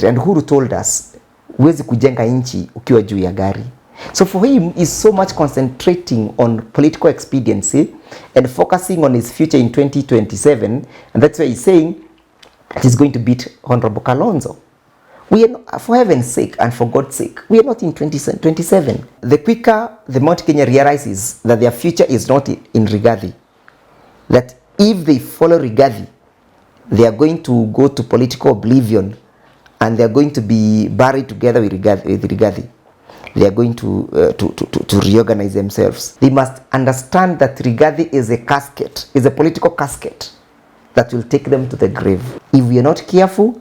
And Ruto told us, huwezi kujenga nchi ukiwa juu ya gari. So for him, he's so much concentrating on political expediency and focusing on his future in 2027. And that's why he's saying he's going to beat Honorable Kalonzo. We are not, for heaven's sake and for God's sake, we are not in 2027. The quicker the Mount Kenya realizes that their future is not in Rigathi, that if they follow Rigathi, they are going to go to political oblivion and they are going to be buried together with Rigathi. They are going to reorganize themselves. They must understand that Rigathi is a casket, is a political casket that will take them to the grave. If we are not careful,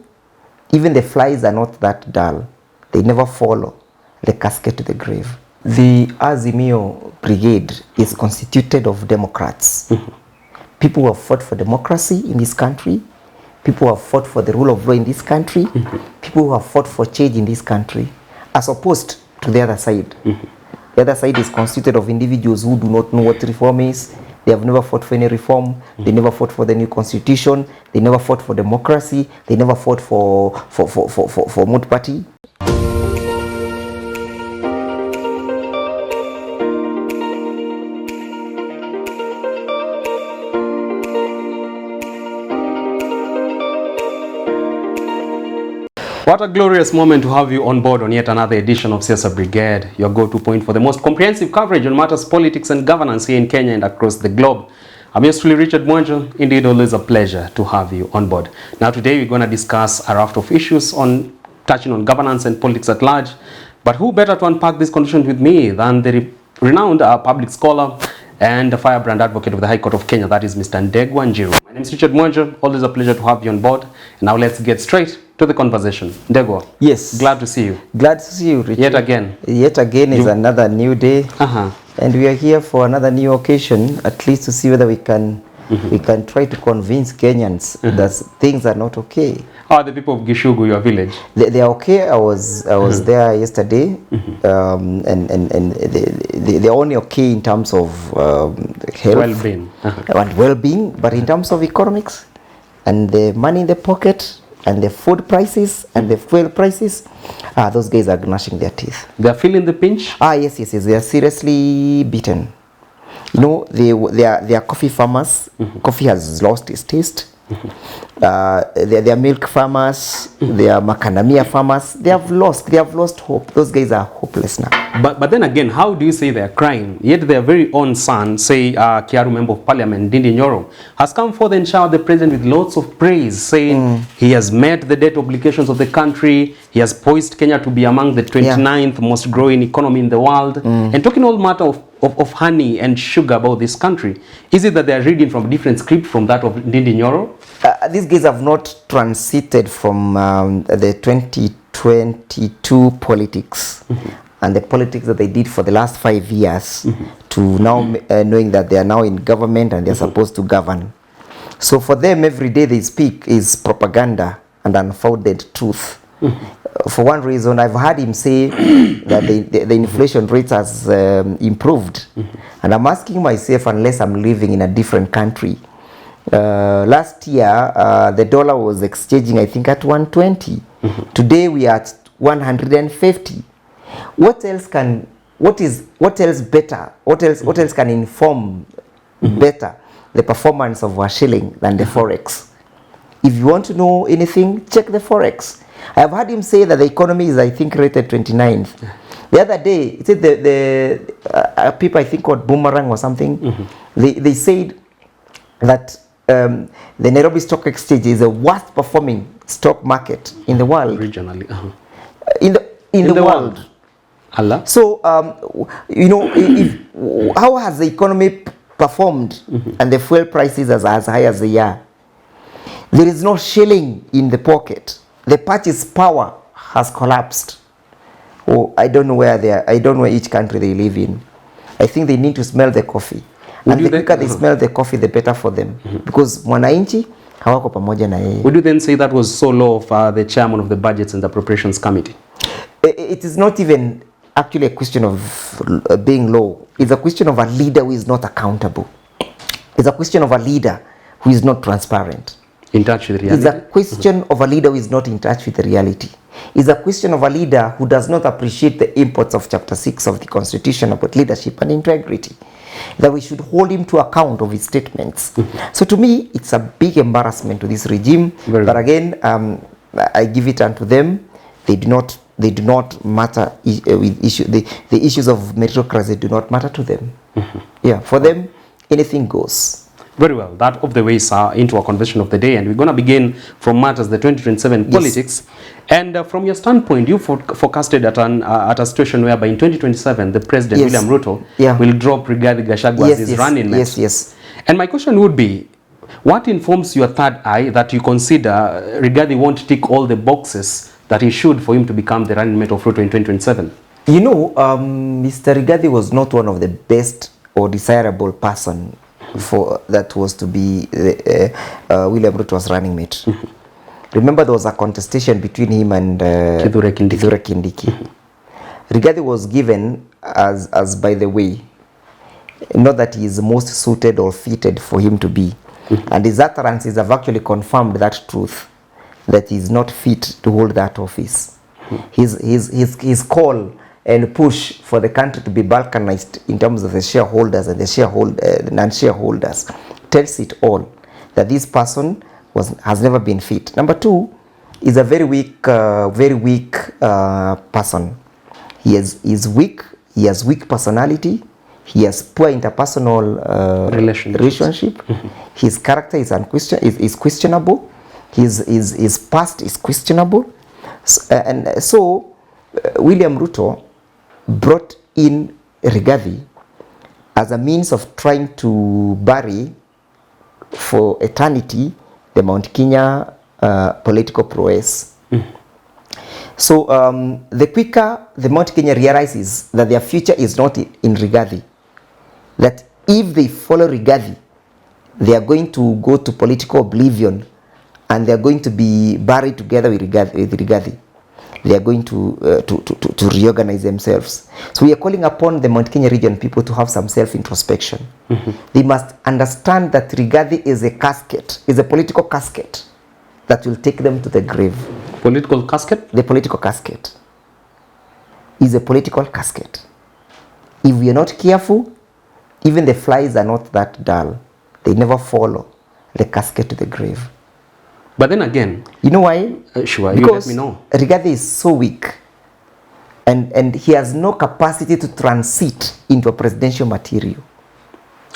even the flies are not that dull. They never follow the casket to the grave. The Azimio Brigade is constituted of Democrats. People who have fought for democracy in this country, people who have fought for the rule of law in this country, people who have fought for change in this country, as opposed to the other side. The other side is constituted of individuals who do not know what reform is. They have never fought for any reform. They never fought for the new constitution. They never fought for democracy. They never fought for Mudavadi. What a glorious moment to have you on board on yet another edition of Siasa Brigade, your go-to point for the most comprehensive coverage on matters, politics and governance here in Kenya and across the globe. I'm yours truly, Richard Mwanjo. Indeed, always a pleasure to have you on board. Now today we're going to discuss a raft of issues touching on governance and politics at large. But who better to unpack these conditions with me than the renowned public scholar and the firebrand advocate of the High Court of Kenya, that is Mr. Endegwa. My name is Richard Mwanjo. Always a pleasure to have you on board. And now let's get straight to the conversation. Ndegwa. Yes. Glad to see you. Glad to see you, Richard. Yet again. Yet again is another new day. And we are here for another new occasion, at least to see whether we can try to convince Kenyans that things are not okay. How are the people of Gishugu, your village? They are okay. I was there yesterday, and they're only okay in terms of health, well-being, and well-being, but in terms of economics and the money in the pocket and the food prices and the fuel prices, those guys are gnashing their teeth. They are feeling the pinch? Yes. They are seriously beaten. You know, they are coffee farmers. Coffee has lost its taste. They are milk farmers. They are macadamia farmers. They have lost hope. Those guys are hopeless now. But then again, how do you say they are crying? Yet their very own son, say Kiaru Member of Parliament, Ndindi Nyoro, has come forth and showered the president with lots of praise, saying he has met the debt obligations of the country. He has poised Kenya to be among the 29th most growing economy in the world. And talking all matter of honey and sugar about this country. Is it that they are reading from a different script from that of Ndindi Nyoro? These guys have not transited from the 2022 politics and the politics that they did for the last 5 years to now knowing that they are now in government and they're supposed to govern. So for them, every day they speak is propaganda and unfounded truth. For one reason, I've heard him say that the inflation rate has improved. And I'm asking myself, unless I'm living in a different country. Last year, the dollar was exchanging, I think, at 120. Today we are at 150. What else can inform better the performance of our shilling than the forex? If you want to know anything, check the forex. I have heard him say that the economy is, I think, rated 29th. The other day, it said the people, I think, called Boomerang or something, they said that the Nairobi Stock Exchange is the worst performing stock market in the world. Regionally. In the world. Allah. So, you know, how has the economy performed and the fuel prices as high as they are? There is no shilling in the pocket. The purchase power has collapsed. I don't know where they are. I don't know each country they live in. I think they need to smell the coffee. And the quicker they smell the coffee, the better for them. Because mwananchi hawako pamoja na yeye. Would you then say that was so low of the chairman of the Budgets and the Appropriations Committee? It is not even actually a question of being low. It's a question of a leader who is not accountable. It's a question of a leader who is not transparent. In touch with reality? It's a question of a leader who is not in touch with the reality. It's a question of a leader who does not appreciate the imports of Chapter 6 of the Constitution about leadership and integrity. That we should hold him to account of his statements. So to me, it's a big embarrassment to this regime. But again, I give it unto them. They do not matter with the issues of meritocracy do not matter to them. Yeah, for them, anything goes. Very well. That of the ways into our conversation of the day, and we're going to begin from matters the 2027 politics. And from your standpoint, you forecasted at a situation whereby in 2027 the President William Ruto will drop Rigathi Gachagua as his running mate. Yes. And my question would be, what informs your third eye that you consider Rigathi won't tick all the boxes that he should for him to become the running mate of Ruto in 2027? You know, Mr. Rigathi was not one of the best or desirable person for that was to be William Ruto's running mate. Remember, there was a contestation between him and Kithure Kindiki. Rigathi was given as by the way, not that he is most suited or fitted for him to be. And his utterances have actually confirmed that truth, that he is not fit to hold that office. His call and push for the country to be balkanized in terms of the shareholders and the non-shareholders tells it all, that this person has never been fit. Number two, is a very weak person. He is weak. He has weak personality. He has poor interpersonal relationship. His character is questionable. His past is questionable. So William Ruto brought in Rigathi as a means of trying to bury for eternity the Mount Kenya political prowess. So the quicker the Mount Kenya realizes that their future is not in Rigathi, that if they follow Rigathi, they are going to go to political oblivion and they are going to be buried together with Rigathi. They are going to reorganize themselves. So we are calling upon the Mount Kenya region people to have some self-introspection. They must understand that Rigathi is a casket, is a political casket that will take them to the grave. Political casket? The political casket is a political casket. If we are not careful, even the flies are not that dull. They never follow the casket to the grave. But then again, you know why? Sure, because you let me know. Rigathi is so weak, and he has no capacity to transit into a presidential material.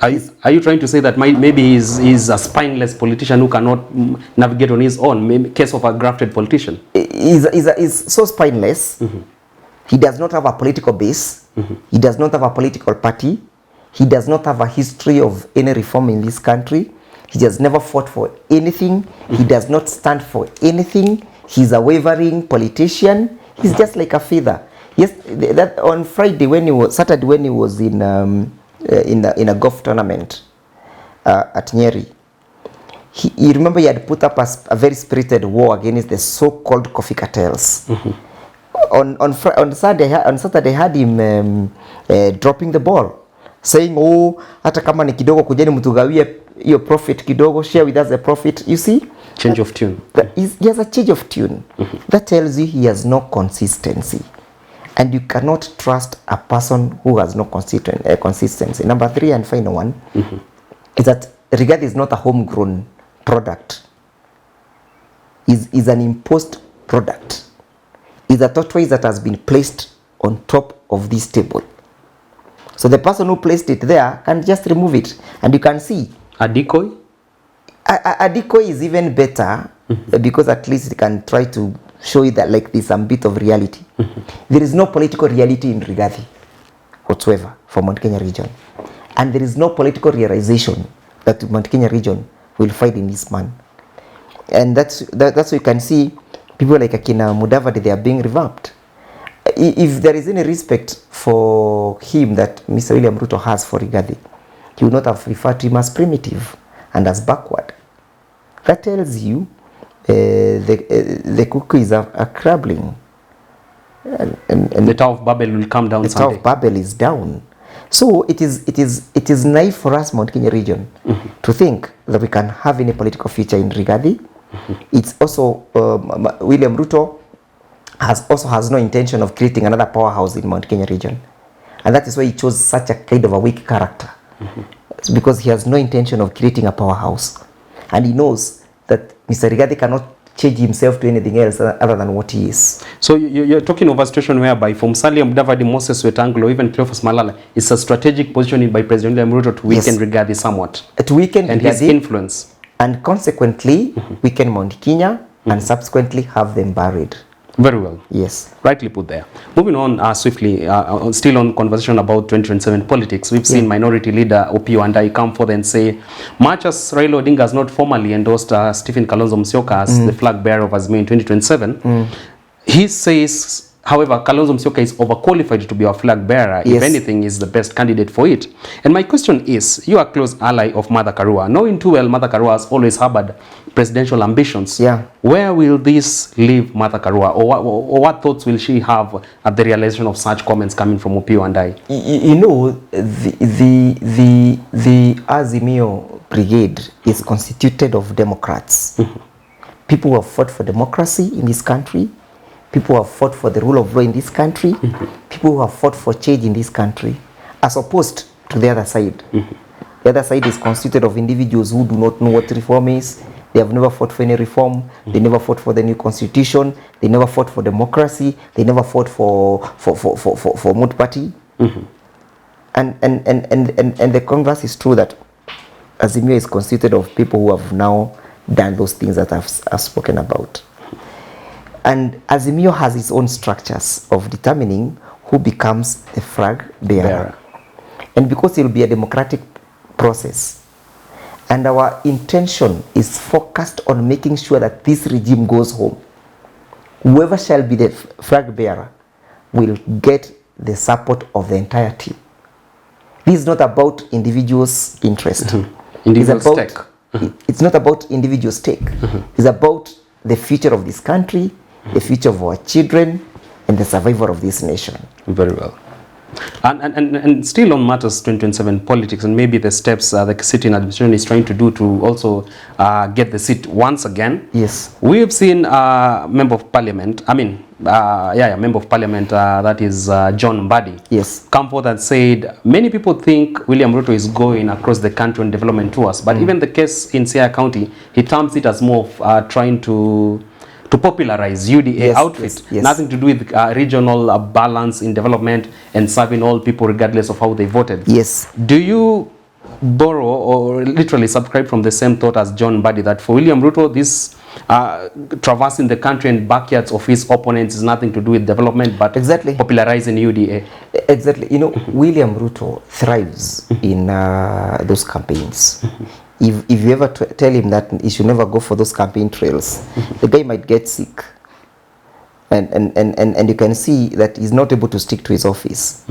Are you trying to say that maybe he's a spineless politician who cannot navigate on his own? Maybe case of a grafted politician. He's so spineless. He does not have a political base. He does not have a political party. He does not have a history of any reform in this country. He has never fought for anything. He does not stand for anything. He's a wavering politician. He's just like a feather. Yes, that on Saturday when he was in a golf tournament at Nyeri, you remember he had put up a very spirited war against the so-called coffee cartels. On Saturday had him dropping the ball, saying, "Oh, hata kama ni kidogo kujeni mtugawie your profit kidogo, share with us the profit." You see, change of tune. He has a change of tune. That tells you he has no consistency, and you cannot trust a person who has no consistency. Number three and final one is that Rigathi is not a homegrown product. Is an imposed product. Is a tortoise that has been placed on top of this table. So the person who placed it there can just remove it, and you can see. A decoy? A decoy is even better because at least it can try to show you that like there's some bit of reality. There is no political reality in Rigathi whatsoever for Mount Kenya region, and there is no political realization that Mount Kenya region will find in this man, and that's why you can see people like Akina Mudavadi, they are being revamped. If there is any respect for him that Mr. William Ruto has for Rigathi, he would not have referred to him as primitive and as backward. That tells you the cookies are crumbling. And the Tower of Babel will come down. The Tower of Babel is down. So it is naive for us, Mount Kenya region, to think that we can have any political future in Rigathi. It's also William Ruto has no intention of creating another powerhouse in Mount Kenya region. And that is why he chose such a kind of a weak character. It's because he has no intention of creating a powerhouse. And he knows that Mr. Rigathi cannot change himself to anything else other than what he is. So you're talking of a situation whereby from Musalia Mudavadi, Moses Wetangula, or even Cleophas Malala, it's a strategic positioning by President William Ruto to weaken Rigathi somewhat. To weaken and his influence. And consequently, weaken Mount Kenya and subsequently have them buried. Very well. Yes. Rightly put there. Moving on swiftly, still on conversation about 2027 politics, we've seen Minority Leader Opiyo and I come forth and say, much as Raila Odinga has not formally endorsed Stephen Kalonzo Musyoka as the flag bearer of Azimio in 2027, he says, however, Kalonzo Musyoka is overqualified to be our flag bearer. If anything, is the best candidate for it. And my question is, you are a close ally of Martha Karua. Knowing too well Martha Karua has always harbored presidential ambitions. Where will this leave Martha Karua? Or what thoughts will she have at the realization of such comments coming from Opiyo and I? You know, the Azimio Brigade is constituted of Democrats. People who have fought for democracy in this country. People who have fought for the rule of law in this country, people who have fought for change in this country, as opposed to the other side. The other side is constituted of individuals who do not know what reform is. They have never fought for any reform. They never fought for the new constitution. They never fought for democracy. They never fought for multi-party. And the converse is true that Azimio is constituted of people who have now done those things that I've spoken about. And Azimio has its own structures of determining who becomes the flag bearer. And because it will be a democratic process, and our intention is focused on making sure that this regime goes home, whoever shall be the flag bearer will get the support of the entire team. This is not about individuals' interest. Individual stake. It's not about individual stake. It's about the future of this country, the future of our children, and the survival of this nation. Very well. And still on matters 2027 politics and maybe the steps the sitting administration is trying to do to also get the seat once again. Yes. We have seen member of parliament, member of parliament, that is John Mbadi. Yes. Come forth and said, many people think William Ruto is going across the country on development tours, but even the case in Siaya County, he terms it as more of trying to popularize UDA outfit, nothing to do with regional balance in development and serving all people regardless of how they voted. Yes. Do you borrow or literally subscribe from the same thought as John Mbadi that for William Ruto, this traversing the country and backyards of his opponents is nothing to do with development, but popularizing UDA? Exactly. You know, William Ruto thrives in those campaigns. If you ever tell him that he should never go for those campaign trails, the guy might get sick. And you can see that he's not able to stick to his office.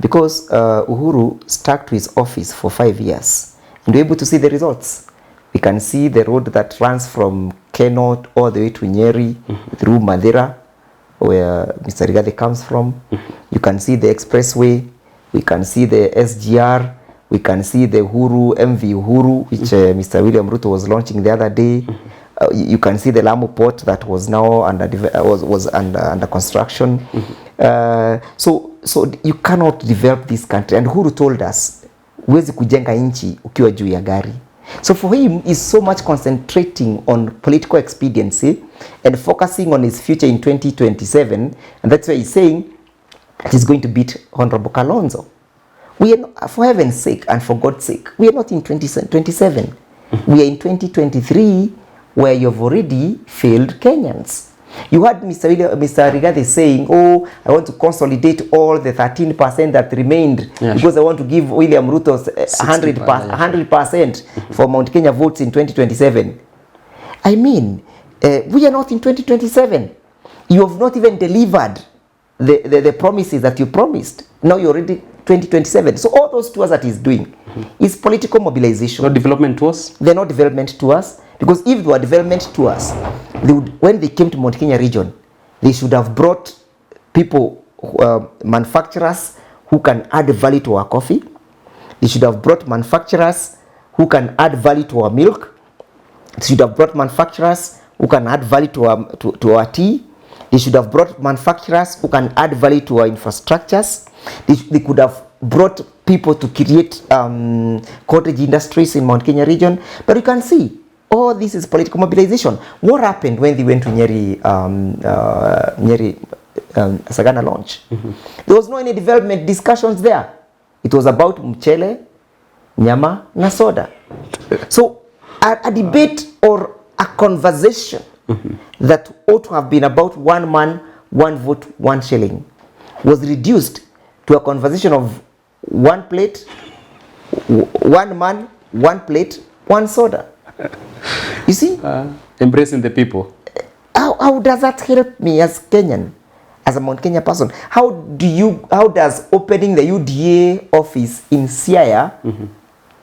Because Uhuru stuck to his office for 5 years. And we're able to see the results. We can see the road that runs from Kenot all the way to Nyeri, through Madera, where Mr. Rigathi comes from. You can see the expressway. We can see the SGR. We can see the Uhuru, MV Uhuru, which Mr. William Ruto was launching the other day. You can see the Lamu port that was now under construction. So you cannot develop this country. And Uhuru told us, huwezi kujenga nchi ukiwa juu ya gari. So for him, he's so much concentrating on political expediency and focusing on his future in 2027. And that's why he's saying he's going to beat Honorable Kalonzo. We are not, for heaven's sake and for God's sake, we are not in 2027. We are in 2023, where you've already failed Kenyans. You heard Mr. Rigathi saying, oh, I want to consolidate all the 13% that remained because I want to give William Ruto 100% for Mount Kenya votes in 2027. I mean, we are not in 2027. You have not even delivered the promises that you promised. Now you're already 2027. So all those tours that he's doing is political mobilization. Not development tours? They're not development tours. Because if they were development tours, when they came to Mount Kenya region, they should have brought people, manufacturers who can add value to our coffee. They should have brought manufacturers who can add value to our milk. They should have brought manufacturers who can add value to our tea. They should have brought manufacturers who can add value to our infrastructures. They could have brought people to create cottage industries in Mount Kenya region. But you can see, all this is political mobilization. What happened when they went to Nyeri Sagana launch? There was no any development discussions there. It was about mchele, nyama, na soda. So a debate or a conversation that ought to have been about one man, one vote, one shilling was reduced to a conversation of one plate, one man, one plate, one soda. You see? Embracing the people. How does that help me as Kenyan, as a Mount Kenya person? How does opening the UDA office in Siaya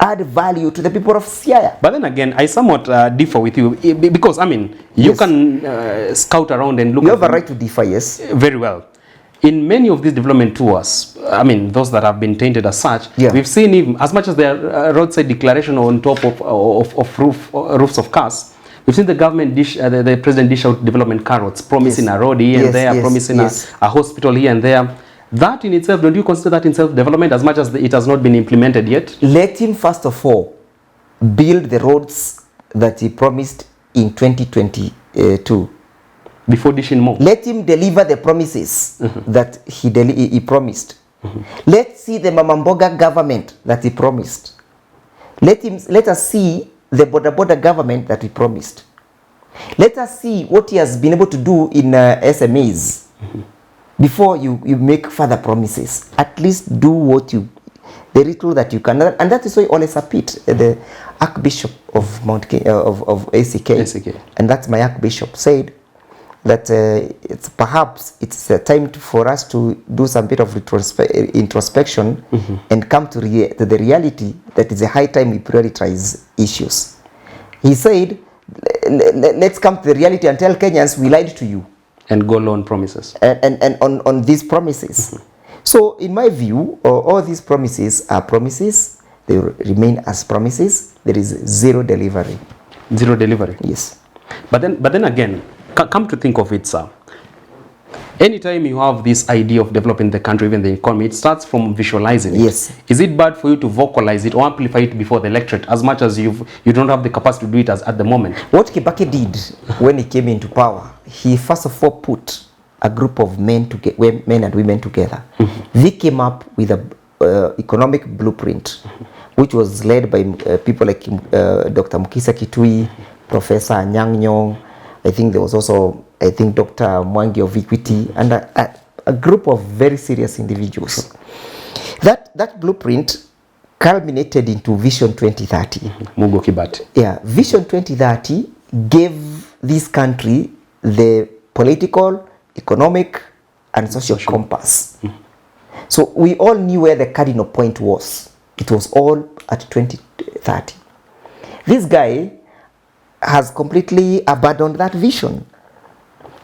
add value to the people of Siaya? But then again, I somewhat differ with you because, I mean, you can scout around and look. You have a right to differ, yes. Very well. In many of these development tours, I mean, those that have been tainted as such, we've seen even, as much as there are roadside declaration on top of roofs of cars, we've seen the government the president dish out development carrots, promising a road here and there, promising a hospital here and there. That in itself, don't you consider that in self-development as much as it has not been implemented yet? Let him first of all build the roads that he promised in 2022. Before dishing more. Let him deliver the promises that he promised. Let's see the Mamamboga government that he promised. Let us see the border government that he promised. Let us see what he has been able to do in SMEs. Before you make further promises, at least do what the little that you can. And that is why Ole Sapit, the Archbishop of Mount Kenya, of ACK, and that's my Archbishop, said that perhaps it's time for us to do some bit of introspection and come to the reality that it's a high time we prioritize issues. He said, let's come to the reality and tell Kenyans we lied to you. And go on promises. And on these promises. So in my view, all these promises are promises. They remain as promises. There is zero delivery. Zero delivery? Yes. But then again, come to think of it, sir. Anytime you have this idea of developing the country, even the economy, it starts from visualizing it. Yes. Is it bad for you to vocalize it or amplify it before the electorate as much as you don't have the capacity to do it as at the moment? What Kibaki did when he came into power, he first of all put a group of men and women together. They came up with a economic blueprint, which was led by people like Dr. Mukisa Kitui, Professor Anyang' Nyong'o. I think there was also, Dr. Mwangi of Equity, and a group of very serious individuals. That blueprint culminated into Vision 2030. Mugo Kibati. Yeah, Vision 2030 gave this country the political, economic, and social compass. So we all knew where the cardinal point was. It was all at 2030. This guy has completely abandoned that vision.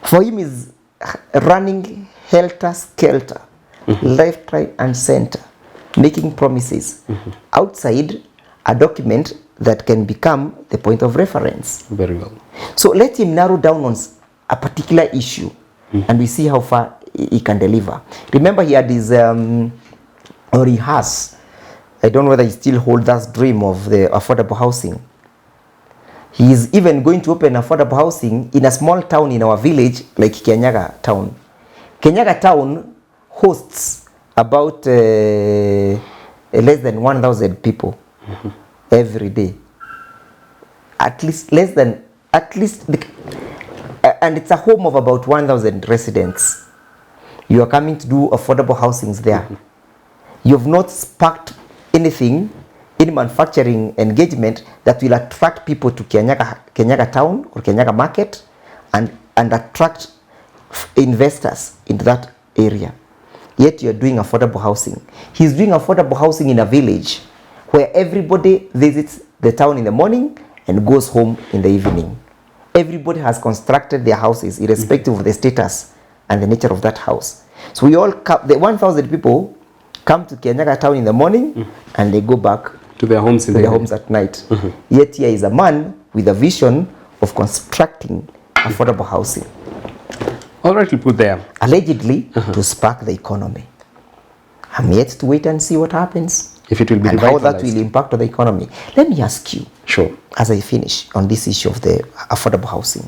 For him is running helter-skelter, left, right, and center, making promises outside a document that can become the point of reference. Very well. So let him narrow down on a particular issue, and we see how far he can deliver. Remember, he had his, or he has, I don't know whether he still holds that dream of the affordable housing. He is even going to open affordable housing in a small town in our village, like Kenyaga town. Kenyaga town hosts about less than 1,000 people every day. And it's a home of about 1,000 residents. You are coming to do affordable housings there. You have not sparked anything in manufacturing engagement that will attract people to Kenyaga town or Kenyaga market and attract investors into that area. Yet you're doing affordable housing. He's doing affordable housing in a village where everybody visits the town in the morning and goes home in the evening. Everybody has constructed their houses irrespective of the status and the nature of that house. So we all come, the 1,000 people come to Kenyaga town in the morning and they go back to their homes at night. Yet here is a man with a vision of constructing affordable housing. All right, we'll put there. Allegedly, to spark the economy. I'm yet to wait and see what happens. If it will be and how that revitalized. will impact on the economy. Let me ask you, Sure. as I finish on this issue of the affordable housing,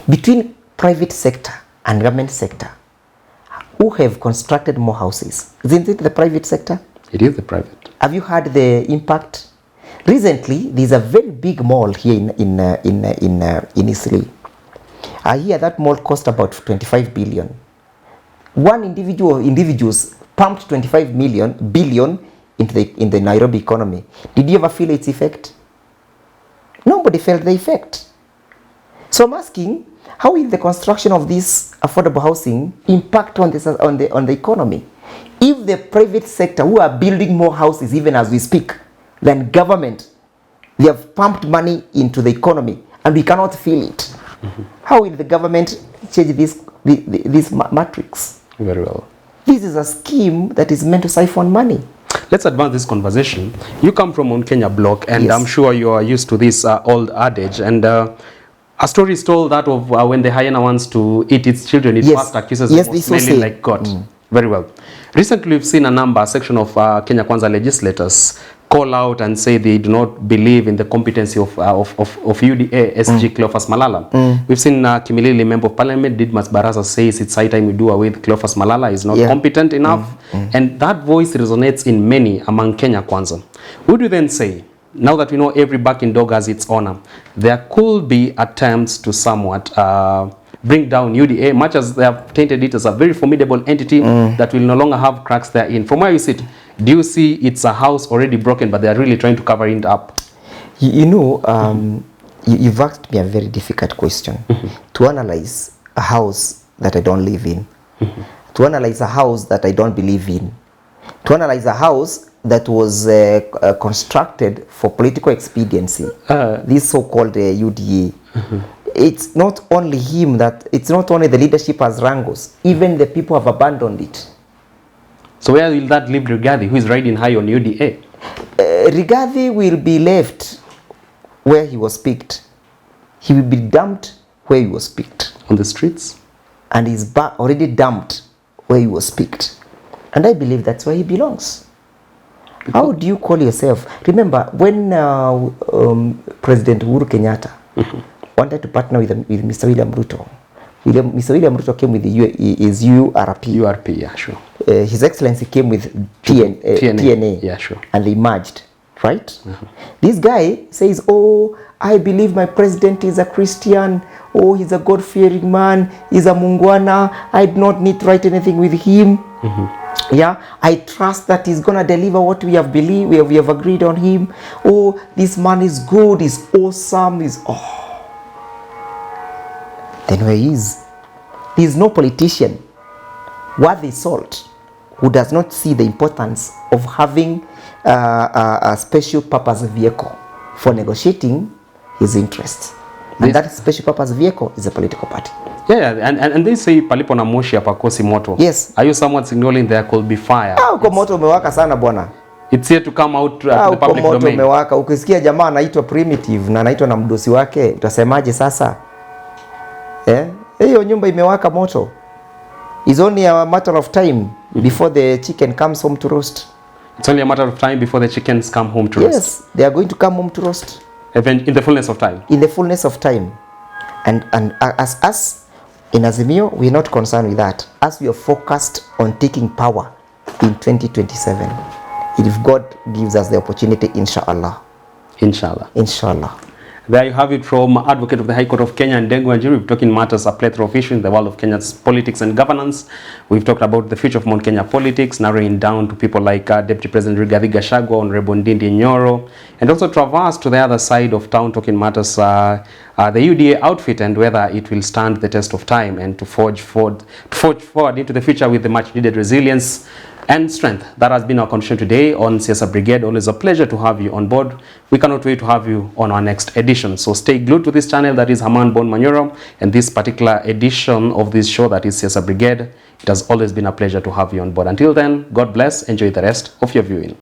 between private sector and government sector, who have constructed more houses? Isn't it the private sector? It is the private. Have you heard the impact? Recently, there's a very big mall here in Eastleigh. I hear that mall cost about 25 billion. One individuals pumped 25 billion in the Nairobi economy. Did you ever feel its effect? Nobody felt the effect. So I'm asking, how will the construction of this affordable housing impact on the economy? If the private sector, who are building more houses even as we speak, than government, they have pumped money into the economy and we cannot feel it. How will the government change this matrix? Very well. This is a scheme that is meant to siphon money. Let's advance this conversation. You come from Mount Kenya block, and Yes. I'm sure you are used to this old adage. And a story is told that of when the hyena wants to eat its children, it Yes. first accuses Yes, them of this was smelling it. like goat. Very well. Recently, we've seen a section of Kenya Kwanza legislators call out and say they do not believe in the competency of UDA SG Cleophas Malala. We've seen Kimilili, Member of Parliament, Didmas Barasa, says it's high time we do away with Cleophas Malala. He's not competent enough. And that voice resonates in many among Kenya Kwanza. Would you then say, now that we know every barking dog has its owner, there could be attempts to somewhat bring down UDA, much as they have tainted it as a very formidable entity that will no longer have cracks therein? From where you sit, do you see it's a house already broken, but they're really trying to cover it up? You've asked me a very difficult question. To analyze a house that I don't live in, to analyze a house that I don't believe in, to analyze a house that was constructed for political expediency, this so-called UDA. It's not only him it's not only the leadership as wrangles, even the people have abandoned it. So where will that leave Rigathi, who is riding high on UDA? Rigathi will be left where he was picked. He will be dumped where he was picked. On the streets? And he's already dumped where he was picked. And I believe that's where he belongs. How do you call yourself? Remember, when President Uhuru Kenyatta wanted to partner with Mr. William Ruto, Mr. William Ruto came with his URP. URP, yeah, sure. His Excellency came with TNA. Yeah, sure. And they merged, right? This guy says, oh, I believe my president is a Christian. Oh, he's a God-fearing man. He's a Mungwana. I do not need to write anything with him. Yeah, I trust that he's gonna deliver what we have believed. We have agreed on him. Oh, this man is good. He's awesome. Then where he is? There is no politician worthy salt who does not see the importance of having a special purpose vehicle for negotiating his interests. And that special purpose vehicle is a political party. Yeah, and they say palipo na moshi hapakosi moto. Yes. Are you somewhat signaling there could be fire? Uko moto umewaka sana bwana. It's here to come out to the public moto domain. Umewaka. Ukisikia jamaa anaitwa primitive na anaitwa na mdosi wake, utasemaje sasa? Hiyo nyumba imewaka moto. It's only a matter of time before the chicken comes home to roast. It's only a matter of time before the chickens come home to roast. Yes, they are going to come home to roast. In the fullness of time. In the fullness of time. And as us in Azimio, we are not concerned with that. As we are focused on taking power in 2027. If God gives us the opportunity, inshallah. Inshallah. Inshallah. There you have it from Advocate of the High Court of Kenya, ENDGAME. We've talking matters, a plethora of issues in the world of Kenya's politics and governance. We've talked about the future of Mount Kenya politics, narrowing down to people like Deputy President Rigathi Gachagua, Honorable Ndindi Nyoro, and also traverse to the other side of town, talking matters, the UDA outfit and whether it will stand the test of time and to forge forward into the future with the much needed resilience and strength. That has been our conversation today on Siasa Brigade. Always a pleasure to have you on board. We cannot wait to have you on our next edition. So stay glued to this channel, that is Herman Manyora, and this particular edition of this show, that is Siasa Brigade. It has always been a pleasure to have you on board. Until then, God bless. Enjoy the rest of your viewing.